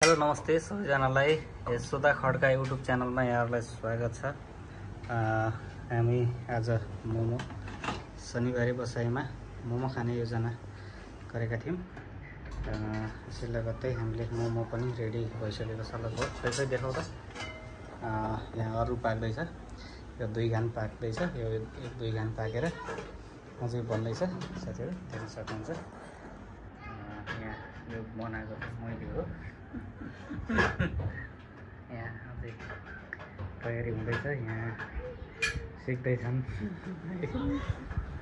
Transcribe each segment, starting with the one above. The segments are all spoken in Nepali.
हेलो नमस्ते सबैजनालाई यशोदा खड्का युट्युब च्यानलमा यहाँहरूलाई स्वागत छ। हामी आज मोमो शनिबारे बसाइमा मोमो खाने योजना गरेका थियौँ। यसैले गर्दै हामीले मोमो पनि रेडी भइसकेको छ लगभग। खै देखाउ त। यहाँ अरू पाक्दैछ, यो 2 घान पाक्दैछ, यो 1-2 घान पाकेर अझै बन्दैछ। साथीहरू देख्न सक्नुहुन्छ यहाँ यो बनाएको मैले हो। यहाँ अझै तयारी हुँदैछ, यहाँ सिक्दैछन्।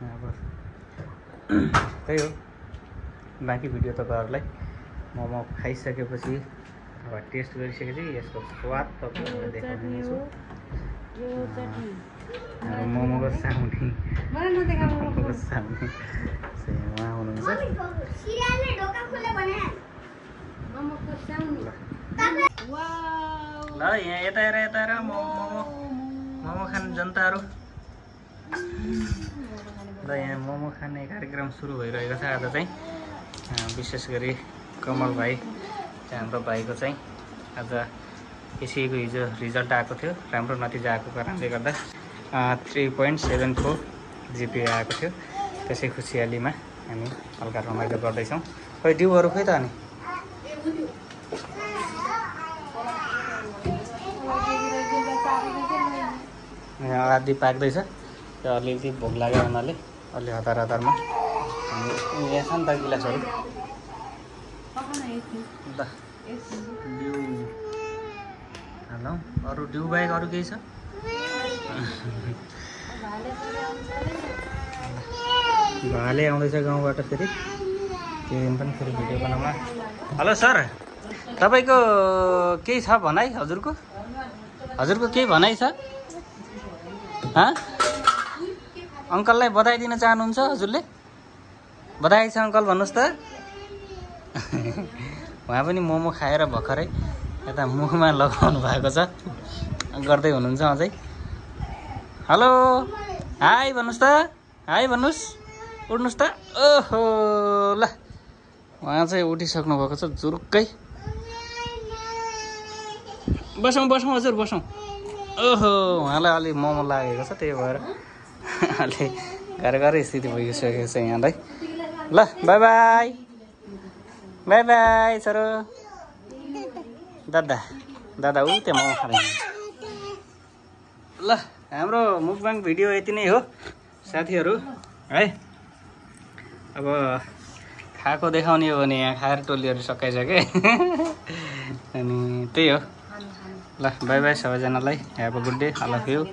अब त्यही हो, बाँकी भिडियो तपाईँहरूलाई मोमो खाइसकेपछि अब टेस्ट गरिसकेपछि यसको स्वाद तपाईँहरूलाई देखाउनेछु। मोमोको साउनी उहाँ हुनुहुन्छ। ल यहाँ यता हेर मोमो खाने जनताहरू। ल यहाँ मोमो खाने कार्यक्रम सुरु भइरहेको छ। आज चाहिँ विशेष गरी कमल भाइ चाहिँ हाम्रो भाइको चाहिँ आज एसीको हिजो रिजल्ट आएको थियो, राम्रो नतिजा आएको कारणले गर्दा 3.74 जिपिए आएको थियो। त्यसै खुसियालीमा हामी हल्का रमाइलो गर्दैछौँ। खै डिउहरू खै त अनि यहाँ आदि पाक्दैछ। त्यो अलिअलि भोक लाग्यो हुनाले अलि हतारमा यहाँ छ नि त गिलासहरू। ल डिउ हालौँ, अरू डिउ बाहेक अरू केही छ? भाले आउँदैछ गाउँबाट फेरि, त्यो दिन पनि फेरि भिडियो बनाउन। हेलो सर, तपाईँको केही छ भनाइ? हजुरको केही भनाइ छ? अङ्कललाई बधाई दिन चाहनुहुन्छ हजुरले? बधाई छ अङ्कल भन्नुहोस् त। उहाँ पनि मोमो खाएर भर्खरै यता मुखमा लगाउनु भएको छ, गर्दै हुनुहुन्छ अझै। हेलो हाई भन्नुहोस् त, हाई भन्नुहोस्, उठ्नुहोस् त। ओहो ल, उहाँ चाहिँ उठिसक्नु भएको छ जुरुक्कै। बसौँ हजुर बसौँ। ओहो उहाँलाई अलि मोमो लागेको छ, त्यही भएर अलि गाह्रो स्थिति भइसकेको छ यहाँलाई। ल बाई बाई छोरो। दादा ऊ त्यो मोमो खाँदैन। ल हाम्रो मुकबाङ भिडियो यति नै हो साथीहरू है। अब खाएको देखाउने हो भने यहाँ खाएर टोलीहरू सकाइसके। अनि त्यही हो। ल बाई बाई सबैजनालाई, have a good day, I love you.